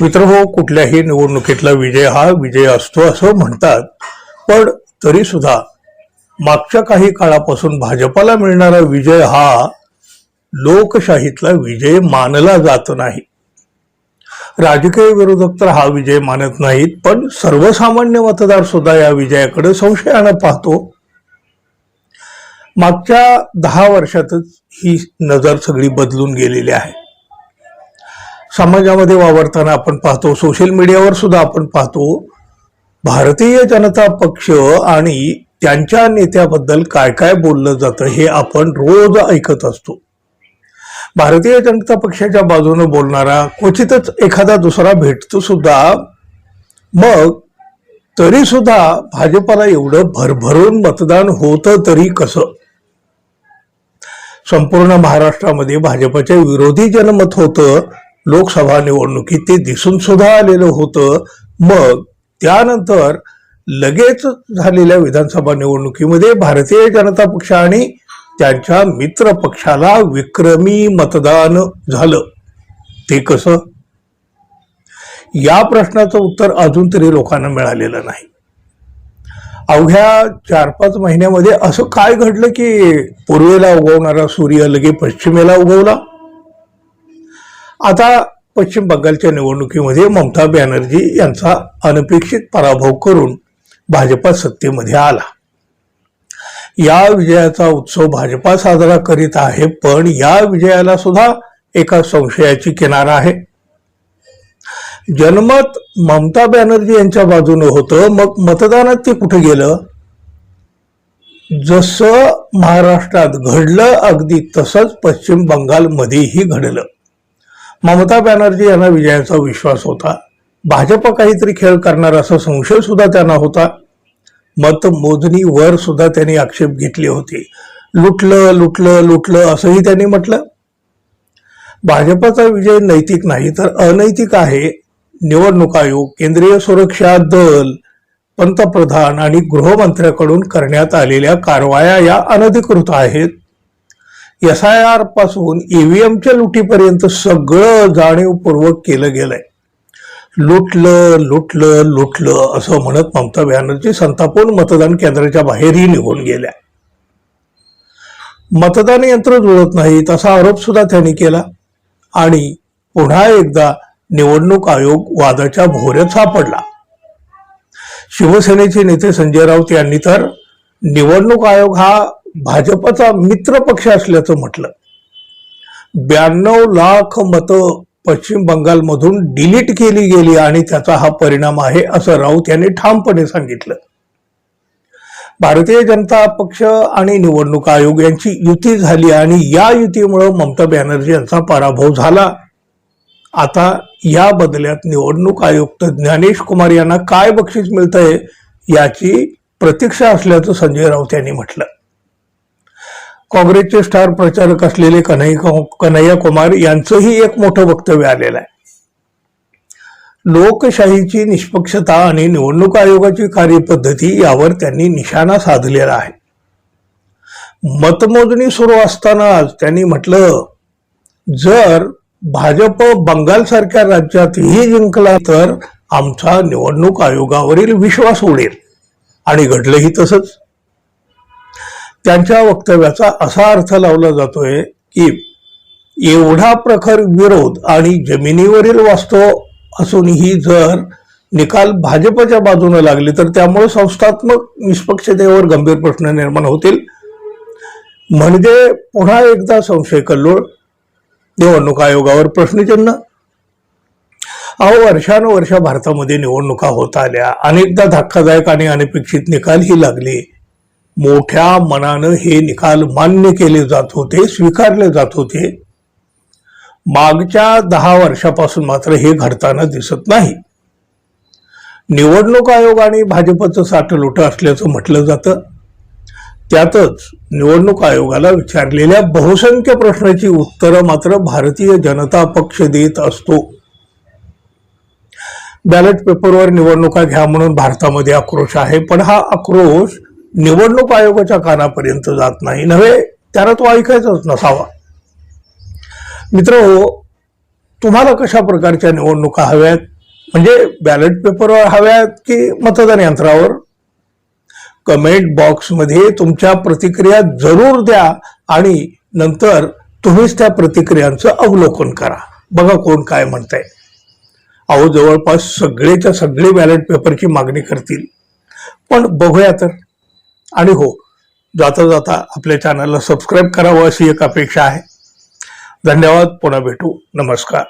मित्रहो, कुठल्याही निवडणुकीतला विजय हा विजय असतो असं म्हणतात, पण तरी सुद्धा मागच्या काही काळापासून भाजपाला मिळणारा विजय हा लोकशाहीतला विजय मानला जात नाही. राजकीय विरोधक तर हा विजय मानत नाहीत, पण सर्वसामान्य मतदार सुद्धा या विजयाकडे संशयानं पाहतो. मागच्या 10 वर्षातच ही नजर सगळी बदलून गेलेली आहे. समाजामध्ये वावरताना आपण पाहतो, सोशल मीडियावर सुद्धा आपण पाहतो, भारतीय जनता पक्ष आणि त्यांच्या नेत्याबद्दल काय काय बोललं जातं हे आपण रोज ऐकत असतो. भारतीय जनता पक्षाच्या बाजूने बोलणारा क्वचितच एखादा दुसरा भेटतो सुद्धा. मग तरी सुद्धा भाजपाला एवढं भरभरून मतदान होतं तरी कसं? संपूर्ण महाराष्ट्रामध्ये भाजपच्या विरोधी जनमत होतं. लोकसभा निवडणुकीत ते दिसून सुद्धा आलेलं होतं. मग त्यानंतर लगेच झालेल्या विधानसभा निवडणुकीमध्ये भारतीय जनता पक्ष आणि त्यांच्या मित्र पक्षाला विक्रमी मतदान झालं. ते कसं? या प्रश्नाचं उत्तर अजून तरी लोकांना मिळालेलं नाही. अवघ्या 4-5 महिन्यामध्ये असं काय घडलं की पूर्वेला उगवणारा सूर्य लगे पश्चिमेला उगवला? आता पश्चिम बंगालच्या निवडणुकीमध्ये ममता बॅनर्जी यांचा अनपेक्षित पराभव करून भाजपा सत्तेमध्ये आला. या विजयाचा उत्सव भाजपा साजरा करीत आहे, पण या विजयाला सुद्धा एका संशयाची किनार आहे. जनमत ममता बॅनर्जी यांच्या बाजूने होतं, मग मतदानात ते कुठे गेलं? जसं महाराष्ट्रात घडलं अगदी तसंच पश्चिम बंगालमध्येही घडलं. ममता बॅनर्जी यांना विजयाचा विश्वास होता. भाजप काहीतरी खेळ करणार असा संशय सुद्धा त्यांना होता. मतमोजणीवर सुद्धा त्यांनी आक्षेप घेतले होते. लुटलं लुटलं लुटलं असंही त्यांनी म्हटलं. भाजपचा विजय नैतिक नाही तर अनैतिक आहे. निवडणूक आयोग, केंद्रीय सुरक्षा दल, पंतप्रधान आणि गृहमंत्र्याकडून करण्यात आलेल्या कारवाया या अनधिकृत आहेत. SIR पासून EVMच्या लुटीपर्यंत सगळं जाणीवपूर्वक केलं गेलंय. लुटलं लुटलं लुटलं असं म्हणत ममता बॅनर्जी संतापून मतदान केंद्राच्या बाहेरही निघून गेल्या. मतदान यंत्र जुळत नाहीत असा आरोप सुद्धा त्यांनी केला आणि पुन्हा एकदा निवडणूक आयोग वादाच्या भोवऱ्यात सापडला. शिवसेनेचे नेते संजय राऊत यांनी तर निवडणूक आयोग हा भाजपचा मित्र पक्ष असल्याचं म्हटलं. 92 लाख मतं पश्चिम बंगालमधून डिलीट केली गेली आणि त्याचा हा परिणाम आहे असं राऊत यांनी ठामपणे सांगितलं. भारतीय जनता पक्ष आणि निवडणूक आयोग यांची युती झाली आणि या युतीमुळे ममता बॅनर्जी यांचा पराभव झाला. आता या बदल्यात निवडणूक आयुक्त ज्ञानेश कुमार यांना काय बक्षीस मिळतंय याची प्रतीक्षा असल्याचं संजय राऊत यांनी म्हटलं. काँग्रेसचे स्टार प्रचारक असलेले कन्हैया कुमार यांचंही एक मोठं वक्तव्य आलेलं आहे. लोकशाहीची निष्पक्षता आणि निवडणूक आयोगाची कार्यपद्धती यावर त्यांनी निशाणा साधलेला आहे. मतमोजणी सुरू असतानाच त्यांनी म्हटलं, जर भाजप बंगालसारख्या राज्यातही जिंकला तर आमचा निवडणूक आयोगावरील विश्वास उडेल. आणि घडलंही तसंच. त्यांच्या वक्तव्याचा असा अर्थ लावला जातोय की एवढा प्रखर विरोध आणि जमिनीवरील वास्तव असूनही जर निकाल भाजपच्या बाजूने लागले तर त्यामुळे संस्थात्मक निष्पक्षतेवर गंभीर प्रश्न निर्माण होतील. म्हणजे पुन्हा एकदा संशय कल्लोळ, निवडणूक आयोगावर प्रश्नचिन्ह. वर्षानुवर्ष भारतामध्ये निवडणुका होत आल्या, अनेकदा धक्कादायक आणि अनपेक्षित निकालही लागले. मोठ्या मनानं हे निकाल मान्य केले जात होते, स्वीकारले जात होते. मागच्या 10 वर्षापासून मात्र हे घडताना दिसत नाही. निवडणूक आयोग आणि भाजपचं साठलोट असल्याचं म्हटलं जातं. त्यातच निवडणूक आयोगाला विचारलेल्या बहुसंख्य प्रश्नाची उत्तरं मात्र भारतीय जनता पक्ष देत असतो. बॅलेट पेपरवर निवडणुका घ्या म्हणून भारतामध्ये आक्रोश आहे, पण हा आक्रोश निवडणूक आयोगाच्या कानापर्यंत जात नाही. त्याला तो ऐकायचाच नसावा. मित्रहो, तुम्हाला कशा प्रकारच्या निवडणुका हव्यात, म्हणजे बॅलेट पेपरवर हव्यात की मतदान यंत्रावर? कमेंट बॉक्समध्ये तुमच्या प्रतिक्रिया जरूर द्या आणि नंतर तुम्हीच त्या प्रतिक्रियांचं अवलोकन करा. बघा कोण काय म्हणताय. अहो, जवळपास सगळेच्या सगळे बॅलेट पेपरची मागणी करतील, पण बघूया तर. आणि हो, जाता जाता आपल्या चॅनलला सबस्क्राईब करावं अशी एक अपेक्षा आहे. धन्यवाद. पुन्हा भेटू. नमस्कार.